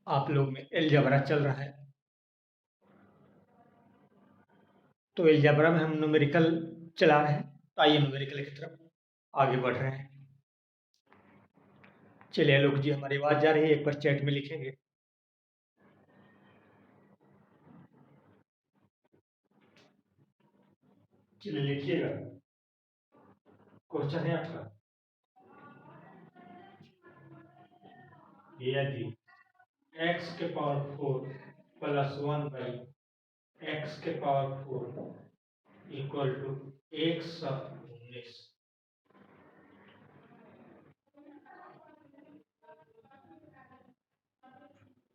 आप लोग में अलजेब्रा चल रहा है। तो अलजेब्रा में हम न्यूमेरिकल चला रहे हैं। तो आइए न्यूमेरिकल की तरफ आगे बढ़ रहे हैं। चलिए आलोक जी, हमारी आवाज जा रही है, एक बार चैट में लिखेंगे। चलिए लिखिएगा। क्वेश्चन है आपका, यदि x के पावर 4 प्लस 1 बाई x के पावर 4 इक्वल टू 119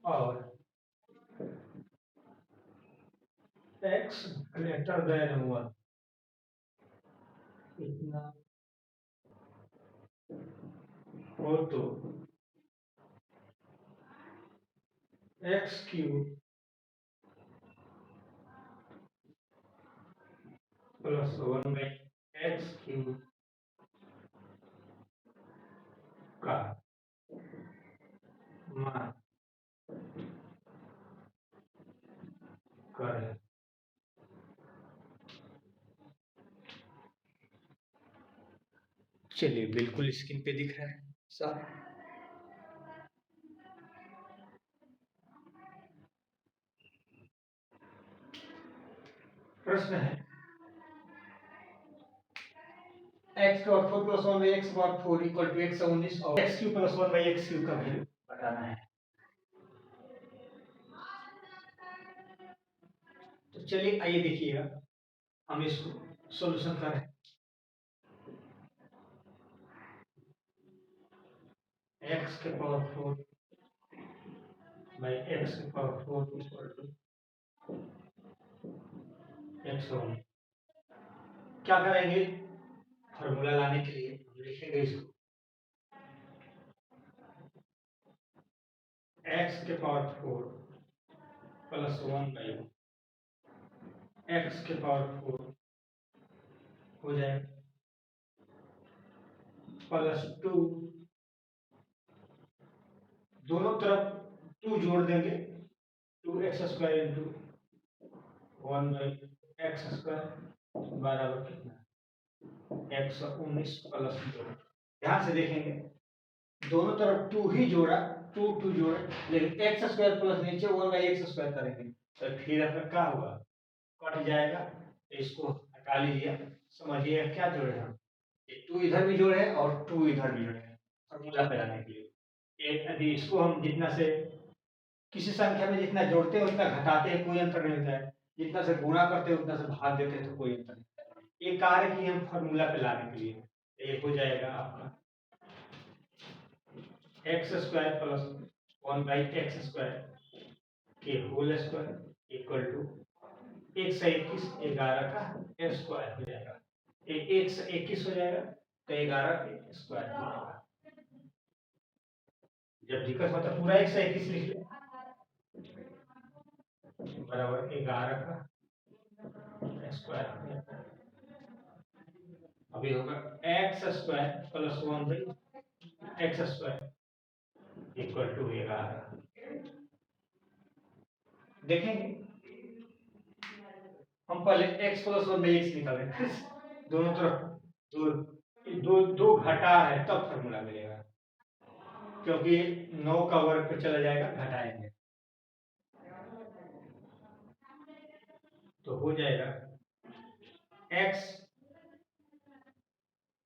और x ग्रेटर देन 1 इतना हो तो x cube plus 1 by x cube का मान करें। चलिए बिल्कुल स्क्रीन पे दिख रहा है सर। प्रश्न है x का 4 plus 1 by x power 4 equal to 119 और x cube plus 1 by x cube का वैल्यू बताना है। तो चलिए आइए देखिएगा, हम इसको सॉल्यूशन करें। x के पावर 4 बाई x के पावर 4 इक्वल टू 119। क्या करेंगे, फॉर्मूला लाने के लिए हम लिखेंगे इसको x के पावर 4 प्लस 1 बाई x के पावर 4 हो जाएगा प्लस 2, दोनों तरफ 2 जोड़ देंगे, 2x square into 1 by x square बराबर कितना 119 प्लस 2। ध्यान से देखेंगे, दोनों तरफ 2 ही जोड़ा, 2 जोड़े, लेकिन एक्स स्क्वायर प्लस नीचे 1 बाई एक्स स्क्वायर करेंगे तो फिर आपका क्या होगा, कट जाएगा। तो इसको हटा लीजिए, समझिए क्या जोड़े हम, 2 इधर भी जोड़े हैं और 2 इधर भी जोड़े हैं फॉर्मूला पे लाने के लिए। यदि इसको हम जितना से किसी संख्या में जितना जोड़ते हैं उतना घटाते हैं, कोई अंतर नहीं होता है। जितना से गुणा करते हैं उतना से भाग देते हैं तो कोई अंतर नहीं। ये कार्य की हम फॉर्मूला पे लाने के लिए, ये हो जाएगा आपका x square plus 1 by x square के होल स्क्वायर इक्वल टू 121 11 का स्क्वायर हो जाएगा। 121 हो जाएगा तो 11 के स्क्वायर हो जाएगा। जब दिक्कत होता है पूरा 121 लिख ले, बराबर 11 का स्क्वायर। अभी होगा x square plus 1 by x square equal to 11। देखेंगे, हम पहले x प्लस 1 बाई एक्स निकालें, दोनों तरफ दो दो दो घटा है तब फॉर्मूला मिलेगा, क्योंकि 9 का वर्ग पे चला जाएगा, घटाएंगे तो हो जाएगा x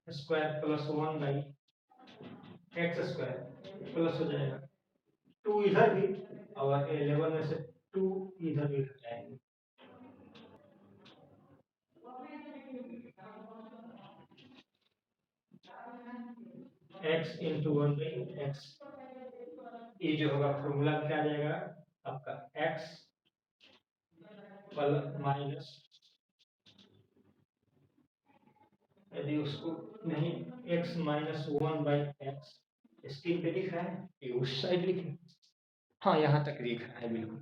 square plus 1 by x square plus हो जाएगा 2 इधर भी और 11 में से 2 इधर भी घटाएंगे। x इंटू 1 बाई एक्स, ये जो होगा फॉर्मूला क्या आ जाएगा आपका x प्लस माइनस, यदि उसको नहीं x minus 1 by x, screen पे दिख रहा है, ये उस साइड लिखे, हाँ यहाँ तक दिख रहा है बिल्कुल।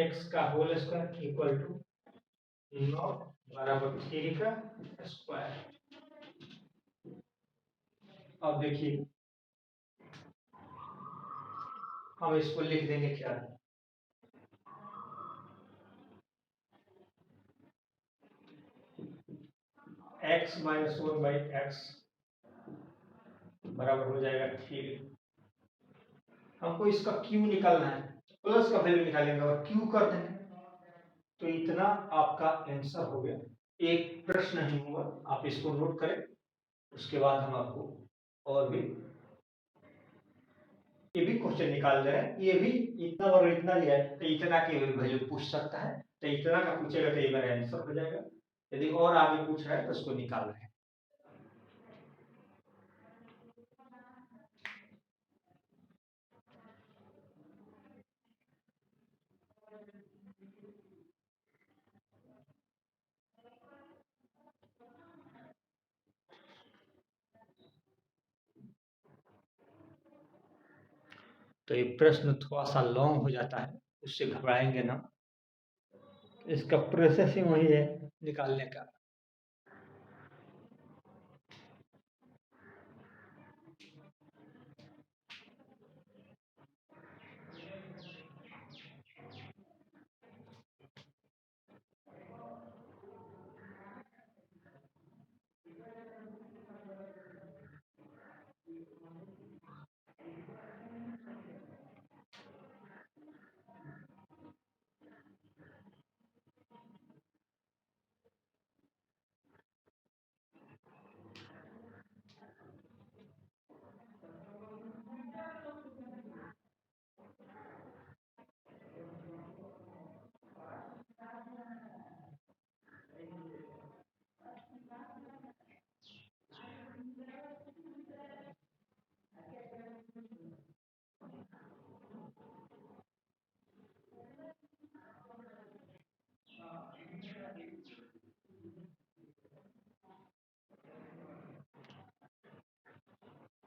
x का होल स्क्वायर इक्वल टू 9 बराबर 3 का स्क्वायर। अब देखिए हम इसको लिख देंगे क्या, x माइनस 1/x बराबर हो जाएगा 3। हमको इसका q निकालना है, प्लस का वैल्यू निकालेंगे और q कर देंगे, तो इतना आपका आंसर हो गया। एक प्रश्न नहीं हुआ, आप इसको नोट करें, उसके बाद हम आपको और भी ये भी क्वेश्चन निकाल दे रहे हैं। ये भी इतना और इतना लिया है तो इतना की वैल्यू पूछ सकता है, तो इतना का पूछेगा तो ये मेरा आंसर हो जाएगा। यदि और आगे पूछ रहा है तो उसको निकाल रहे हैं। तो ये प्रश्न थोड़ा सा लॉन्ग हो जाता है, उससे घबराएंगे ना, इसका प्रोसेसिंग वही है निकालने का।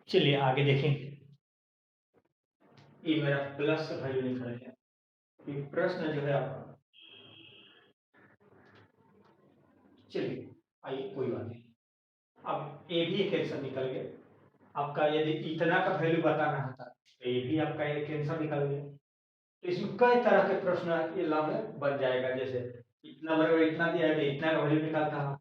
चलिए आगे देखेंगे। ये मेरा प्लस वैल्यू निकल गया। ये प्रश्न जो है आपका, चलिए आइए कोई बात नहीं, अब ये भी एक आंसर निकल गया आपका। यदि इतना का वैल्यू बताना होता तो ये भी आपका एक आंसर निकल गया। तो इसमें कई तरह के प्रश्न ये लॉन्ग बन जाएगा, जैसे इतना बराबर इतना दिया है तो इतना का वैल्यू निकालता हूँ,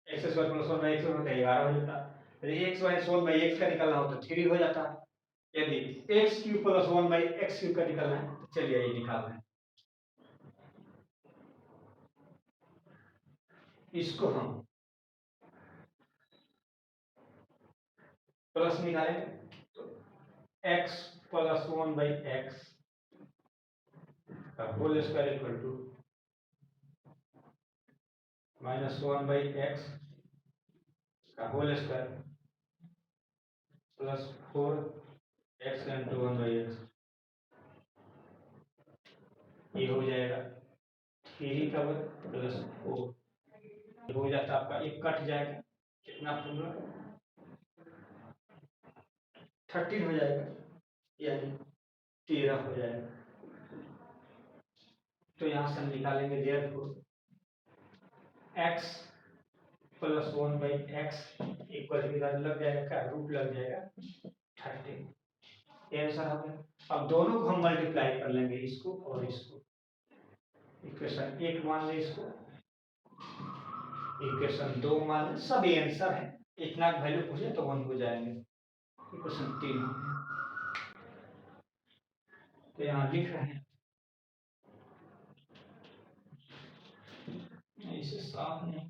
एक्स स्क्वायर प्लस 1/x होता है 11 हो जाता है। यदि एक्स माइनस 1/x का निकालना हो तो 3 हो जाता है। यदि x cube plus 1/x cube का निकालना है तो चलिए ये निकाल रहे हैं। इसको हम प्लस निकालेंगे तो x प्लस 1/x का whole square equal to minus 1/x का whole square plus 4x into 1/x, ये हो जाएगा 3 का वर्ग प्लस 4, हो जाता है आपका, एक कट जाएगा, कितना पूरा 13 हो जाएगा, यानी 13 हो जाएगा। तो यहाँ से हम निकालेंगे therefore x plus 1/x equal इधर लग जाएगा, क्या रूट लग जाएगा 13, ये आंसर हो गया। अब दोनों को हम मल्टीप्लाई कर लेंगे, इसको और इसको, इक्वेशन 1 मान लें, इसको इक्वेशन 2 मान लें, सब आंसर है। इतना वैल्यू पूछे तो 1 हो जाएंगे। इक्वेशन 3 हो गया। तो यहाँ लिख रहे हैं, इसे साफ नहीं,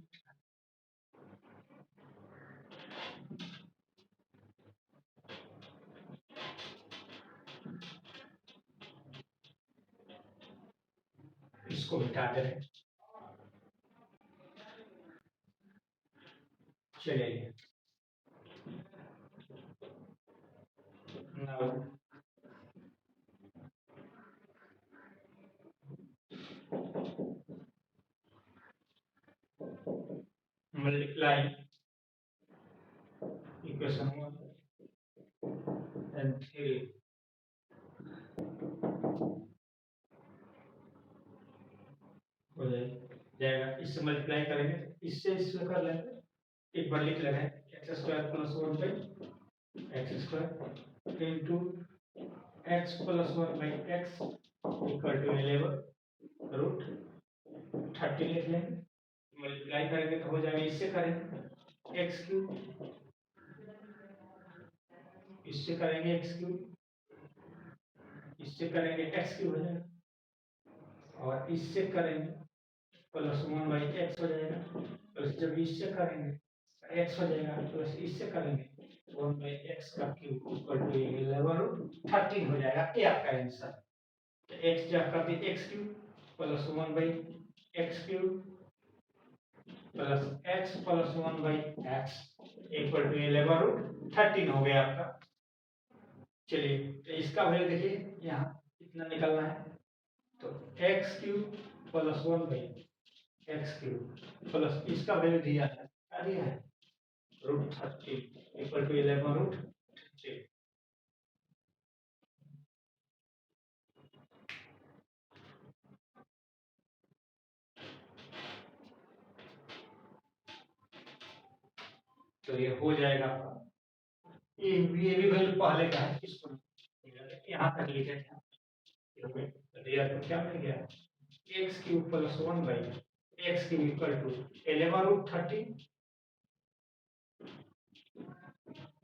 इसको मिटा दे रहे, चलिए multiply equation 1 and 3 हो जाएगा। इससे मल्टीप्लाई करेंगे, इससे इससे कर लेंगे, एक बार लिख लेंगे x² plus 1/, x square into x plus 1/x equal to 11 root 30 लिख लेंगे। मल्टीप्लाई करेंगे तो हो जाएगा, इससे करेंगे एक्स क्यूब, इससे करेंगे एक्स क्यूब, इससे करेंगे एक्स क्यूब हो जाएगा, और इससे करेंगे प्लस 1/x हो जाएगा, प्लस जब इससे करेंगे x हो जाएगा, प्लस इससे करेंगे 1/x का क्यूब इक्वल टू 11 रूट 13 हो जाएगा। ये आपका आंसर। तो x जब कर दिए x cube plus 1/x cube plus x plus 1/x equal to 11 root 13 हो गया आपका। चलिए तो इसका वैल्यू देखिए यहाँ कितना निकलना है, तो x cube plus 1/x cube plus इसका वैल्यू दिया है, क्या दिया है, रूट 13 इक्वल टू 11 रूट 13। तो ये हो जाएगा आपका, ये भी वैल्यू पहले का है, इसको यहाँ तक लिखे थे, तो क्या मिल गया, x cube plus 1/x cube equal to 11 root 13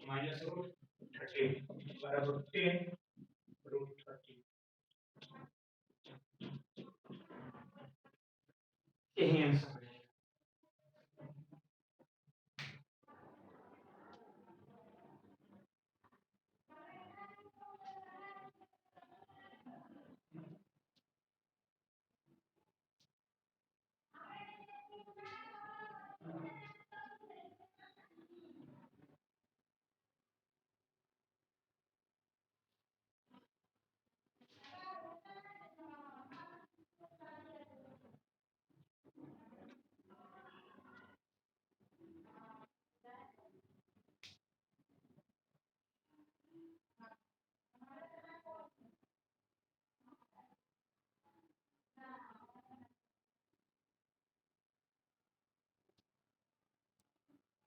minus root 13 बराबर 10 रूट 13। यही आंसर है।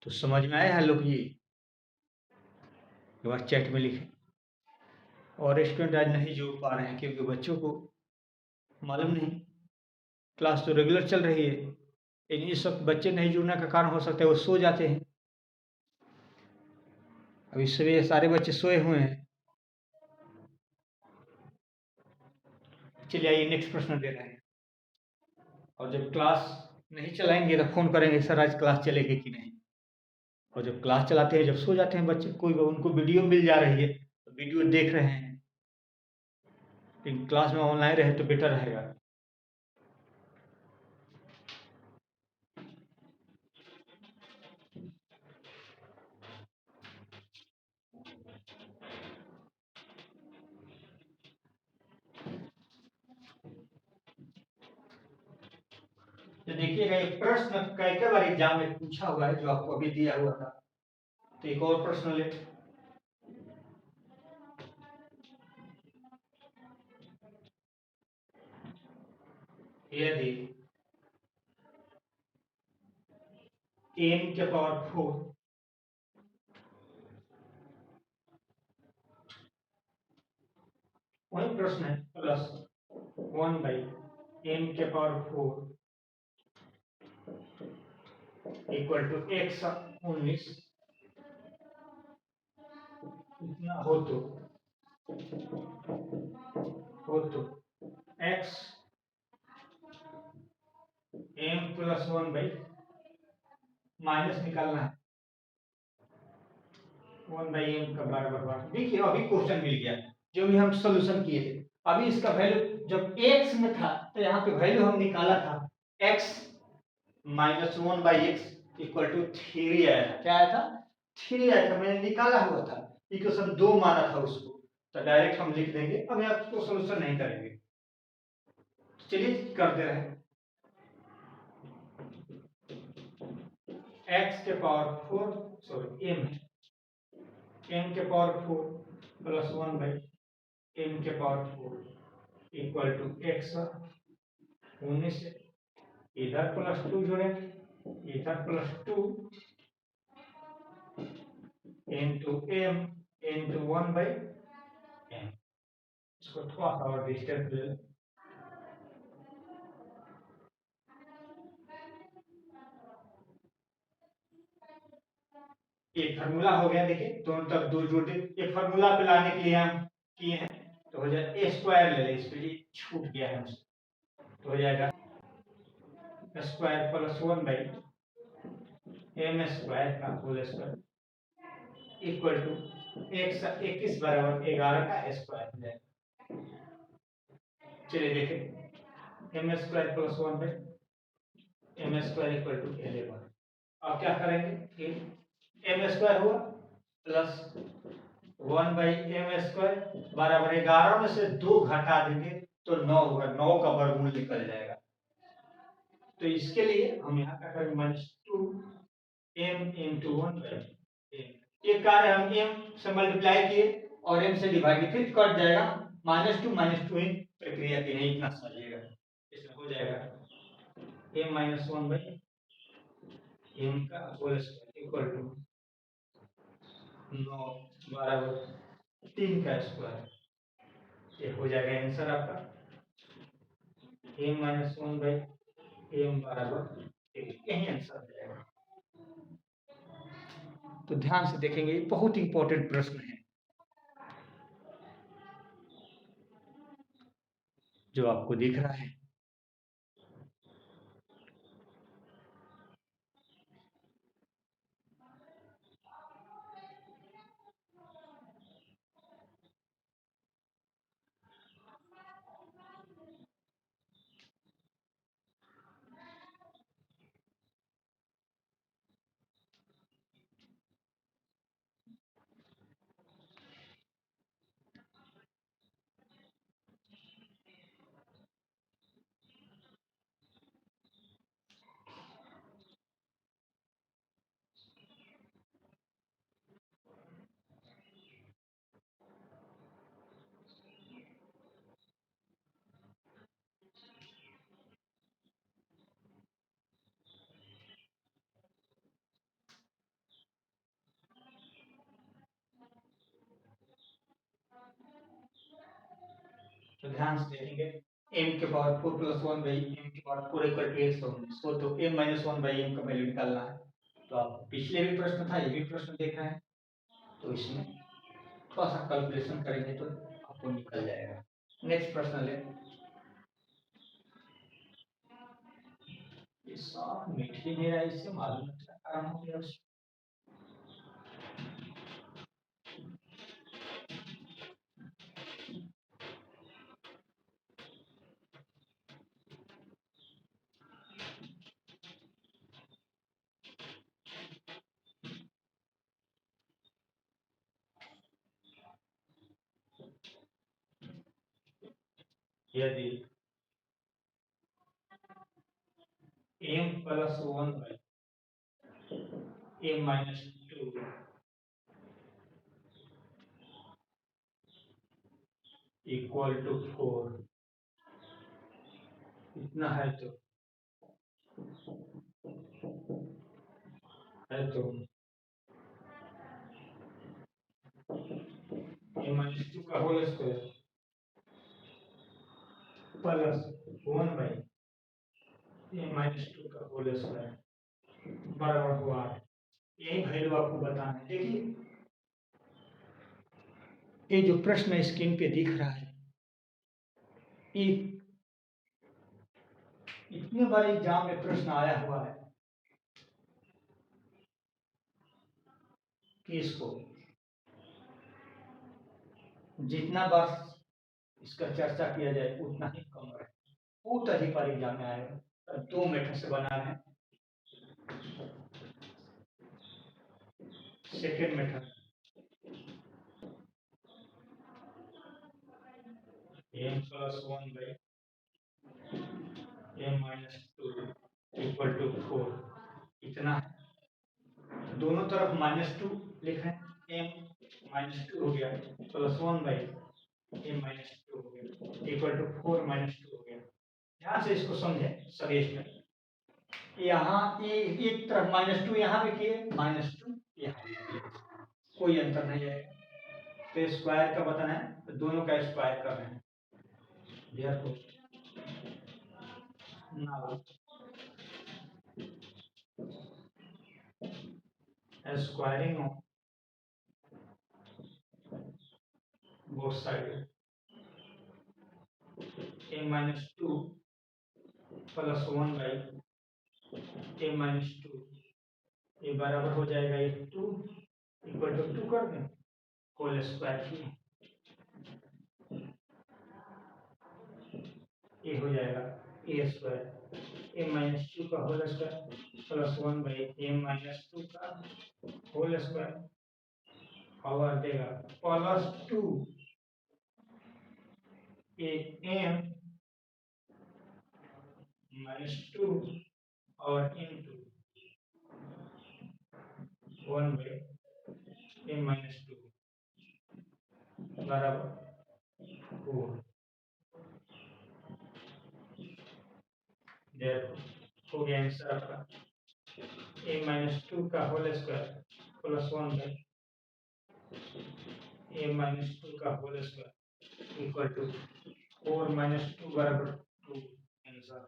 तो समझ में आया है लोग, ये एक बार चैट में लिखें। और स्टूडेंट आज नहीं जोड़ पा रहे हैं क्योंकि बच्चों को मालूम नहीं, क्लास तो रेगुलर चल रही है, लेकिन इस वक्त बच्चे नहीं जुड़ने का कारण हो सकता है वो सो जाते हैं। अभी सभी सारे बच्चे सोए हुए हैं। चलिए आइए नेक्स्ट प्रश्न दे रहे हैं। और जब क्लास नहीं चलाएंगे तो फोन करेंगे सर आज क्लास चलेगी कि नहीं। और जब क्लास चलाते हैं, जब सो जाते हैं बच्चे, कोई उनको वीडियो मिल जा रही है तो वीडियो देख रहे हैं, लेकिन क्लास में ऑनलाइन रहे तो बेटर रहेगा। तो देखिएगा एक प्रश्न कई बार एग्जाम में पूछा हुआ है जो आपको अभी दिया हुआ था। तो एक और प्रश्न ले, यदि n के पावर 4 वही प्रश्न है, प्लस 1/n के पावर 4 इक्वल टू 119 इतना हो तो x m प्लस 1 माइनस निकालना है 1/m का बराबर। देखिए अभी क्वेश्चन मिल गया जो भी हम सोल्यूशन किए थे। अभी इसका वैल्यू जब x में था तो यहाँ पे वैल्यू हम निकाला था x minus 1/x equal to 3 आया था। क्या आया था? 3 आया था, मैंने निकाला हुआ था, इक्वेशन 2 माना था उसको, तो डायरेक्ट हम लिख देंगे। अब यहाँ उसको सोल्यूशन नहीं करेंगे, चलिए करते रहे। x के पावर 4 सॉरी m के पावर 4 प्लस 1/m के पावर 4 इक्वल टू x 19 इधर प्लस 2 जोड़ेंगे, इधर plus 2 into m into 1/m। इसको थोड़ा सा और डिस्टेंस ले लें। ये फार्मूला हो गया, देखिए दोनों तरफ दो जोड़ दे। ये फार्मूला पे लाने के लिए हम किए हैं, तो हो जाए a स्क्वायर ले लें, इस पे ये छूट गया है हमसे, तो हो जाएगा स्क्वायर प्लस 1/m स्क्वायर का होल स्क्वायर इक्वल टू 21 बराबर 11 का स्क्वायर हो जाएगा। चलिए देखें, m square plus 1/m square equal to 11। अब क्या करेंगे, m स्क्वायर हुआ प्लस 1/m स्क्वायर बराबर 11 में से 2 घटा देंगे तो 9 होगा, 9 का वर्गमूल निकल जाएगा। तो इसके लिए हम यहाँ क्या करेंगे, -2m इंटू 1/m। ये कार्य हम m से मल्टीप्लाई किए और m से डिवाइड, फिर कट जाएगा, -2 ही प्रक्रिया की है, इतना समझिएगा। इसमें हो जाएगा m - 1/m का होल स्क्वायर इक्वल टू 9 बराबर 3 का स्क्वायर। ये हो जाएगा आंसर आपका m - 1/m बराबर 3। यही आंसर हो जाएगा। तो ध्यान से देखेंगे, ये बहुत इंपॉर्टेंट प्रश्न है जो आपको दिख रहा है। तो ध्यान से देखेंगे, m के पावर 4 प्लस 1/m की पावर 4 इक्वल टू 119, तो m - 1/m का वैल्यू निकालना है। तो आप पिछले भी प्रश्न था, ये भी प्रश्न देख रहे हैं, तो इसमें थोड़ा सा कैलकुलेशन करेंगे तो आपको निकल जाएगा। नेक्स्ट प्रश्न ले, ये साफ मिट ही नहीं रहा, इससे मालूम नहीं क्या कारण हो गया। यदि m plus 1/m - 2 equal to 4 इतना है, तो m - 2 का होल स्क्वायर प्लस 1/m - 2 का होल स्क्वायर बराबर हुआ 8। यही वैल्यू आपको बताना है। देखिए, ये जो प्रश्न स्क्रीन पे दिख रहा है, ये इतने बार एग्जाम में प्रश्न आया हुआ है कि इसको जितना बार इसका चर्चा किया जाए उतना ही कम है। बहुत अधिक बार एग्जाम में आएगा। 2 मेथड से बना है। Second method, m plus 1/m - 2 equal to 4 इतना है। दोनों तरफ -2 लिखें, m - 2 हो गया प्लस 1/m - 2 हो गया इक्वल टू 4 - 2 हो गया। ध्यान से इसको समझें सभी में। यहाँ एक तरफ -2 यहाँ भी किए, -2 यहाँ भी किए, कोई अंतर नहीं है। तो स्क्वायर का बताना है, तो दोनों का स्क्वायर कर रहे हैं। therefore now squaring of both sides a minus 2 plus 1 by a minus 2 ये बराबर हो जाएगा ये 2 इक्वल टू 2 कर दें होल स्क्वायर की, ये हो जाएगा ए स्क्वायर ए माइनस 2 का whole square plus 1 by a minus 2 का होल स्क्वायर और देगा प्लस 2 ए एम माइनस 2 और इनटू 1 बाई ए माइनस 2 बराबर 4। हो गया आंसर आपका ए माइनस 2 का whole square plus 1 by a minus 2 का whole square equal to 4 minus 2 बराबर 2 आंसर।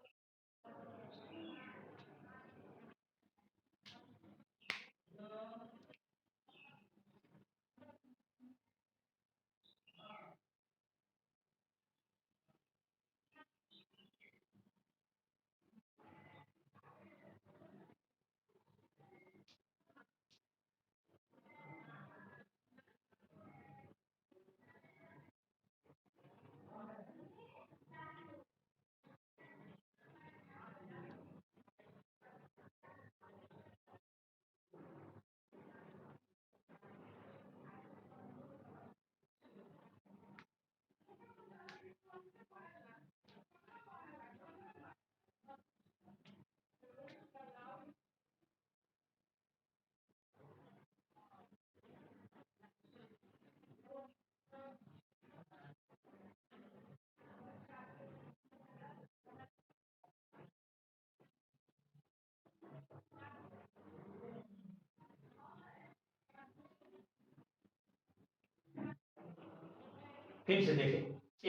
फिर से देखें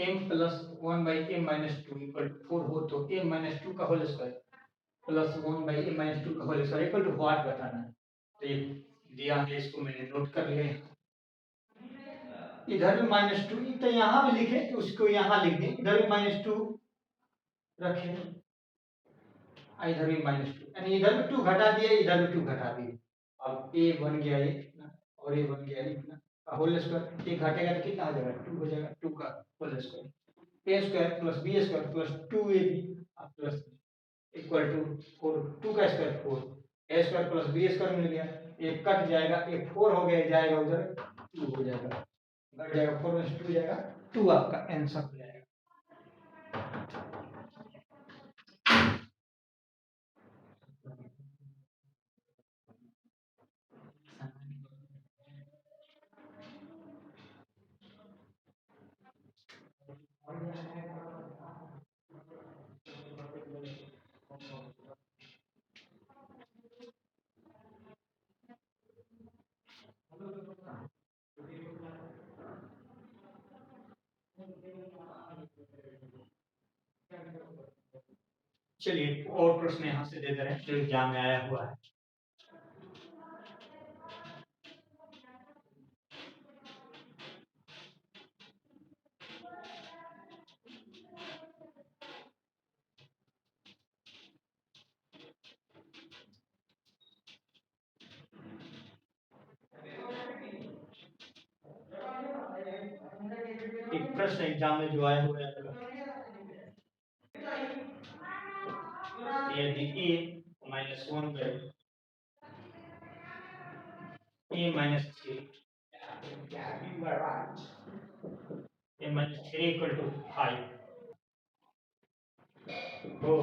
m plus 1 by a minus 2 equal to 4 हो तो a माइनस 2 का whole square plus 1 by a minus 2 का whole square equal to what बताना है। तो ये दिया है, इसको मैंने नोट कर लिया। इधर भी माइनस 2 तो यहाँ भी लिखे तो उसको यहाँ लिख दें, इधर भी माइनस 2 रखें, इधर भी माइनस 2 यानी इधर भी 2 घटा दिए, इधर भी 2 घटा दिए। अब a बन गया ये इतना और a बन गया इतना होल स्क्वायर, एक घटेगा तो कितना आ जाएगा 2 हो जाएगा, 2 का whole square a square plus b square plus 2ab plus equal to 4, 2 का स्क्वायर 4 a square plus b square मिल गया, एक कट जाएगा, एक 4 हो गया जाएगा उधर 2 हो जाएगा, घट जाएगा 4 में 2 जाएगा 2 आपका आंसर हो जाएगा। चलिए और प्रश्न यहाँ से दे दे रहे हैं जो एग्जाम में आया हुआ है। एक प्रश्न एग्जाम में जो आया हुआ है, यदि a minus 1 by a minus 3 a minus 3 equal to 5 हो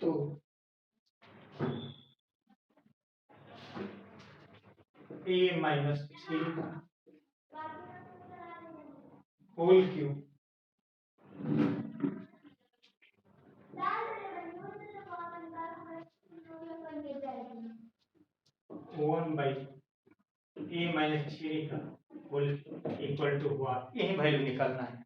तो a minus 3 whole cube 1 by a minus 3 का होल इक्वल टू हुआ, यही वैल्यू निकालना है।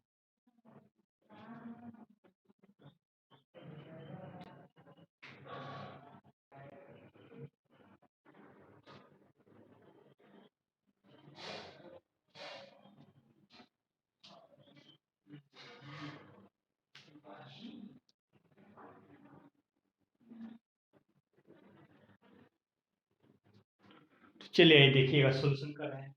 चलिए देखिएगा, सोल्यूशन कर रहे हैं।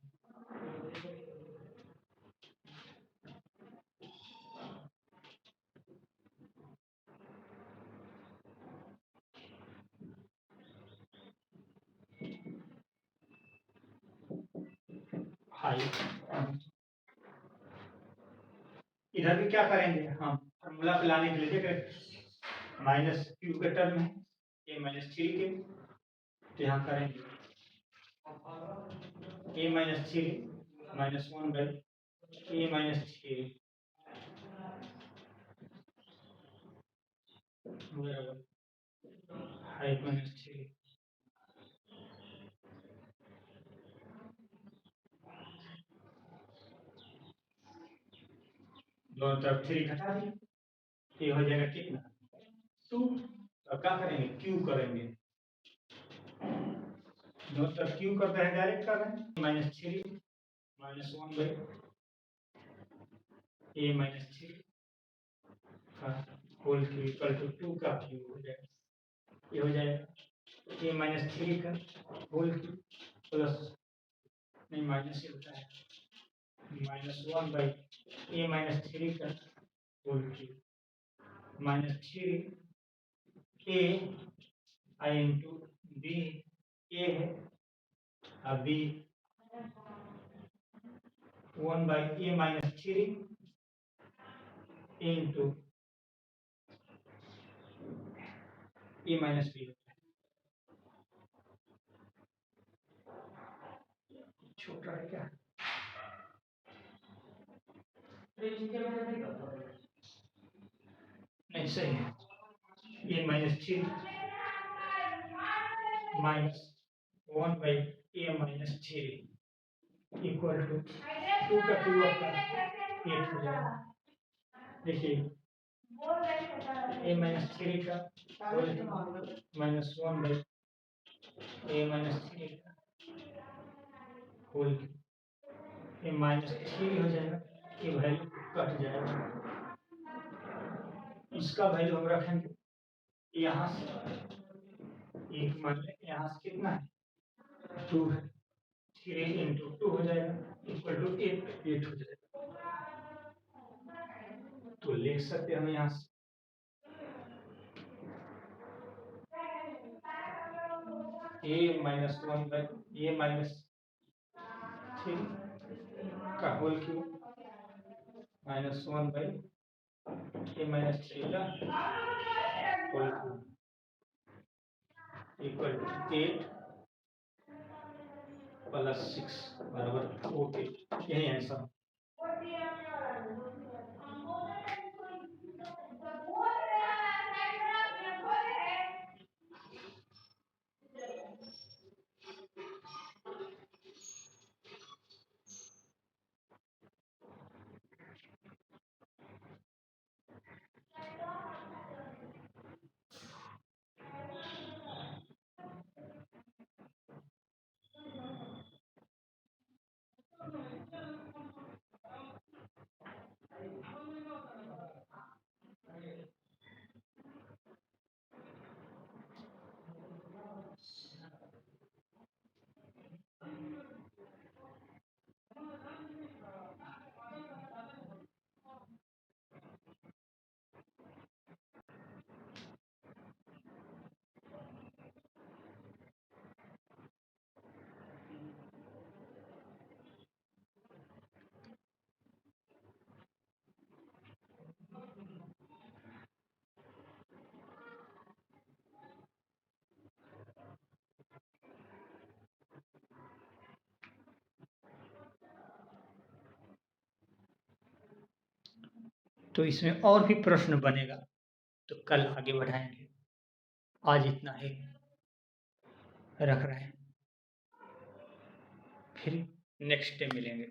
इधर भी क्या करेंगे हम, फॉर्मूला पे लाने के लिए देख माइनस क्यू के टर्म है, ए माइनस थ्री के, तो यहाँ करेंगे a minus three minus one by a minus three height minus three. दोनों तरफ थ्री घटा दी, ये हो जाएगा कितना, टू। अब क्या करेंगे, क्यू करेंगे, दोनों तरफ क्यू कर रहे हैं, डायरेक्ट कर रहे हैं। Minus three minus one by a minus three whole cube equal to two का क्यू हो जाएगा, ये हो जाएगा ए माइनस थ्री का होल क्यू प्लस, नहीं माइनस ये होता है, minus one by a minus three का whole cube minus three a I into b, a है अब b one by a minus three into a minus b होता है, छोटा है क्या, नहीं सही है, a minus three minus one by a minus three equal to two का क्यू आपका 8 हो जाएगा। देखिए ए माइनस थ्री का minus one by a minus three का होल ए माइनस थ्री हो जाएगा, ये वैल्यू कट जाएगा, इसका वैल्यू हम रखेंगे यहाँ से, एक मान लें यहाँ से कितना है, टू है, थ्री इंटू टू हो जाएगा इक्वल टू एट हो जाएगा, तो लिख सकते हैं हम यहाँ से a minus one by a minus three का whole cube minus one by a minus three का whole cube equal to 8 plus 6 बराबर 48, यही आंसर। तो इसमें और भी प्रश्न बनेगा, तो कल आगे बढ़ाएंगे, आज इतना ही रख रहे हैं, फिर नेक्स्ट डे मिलेंगे।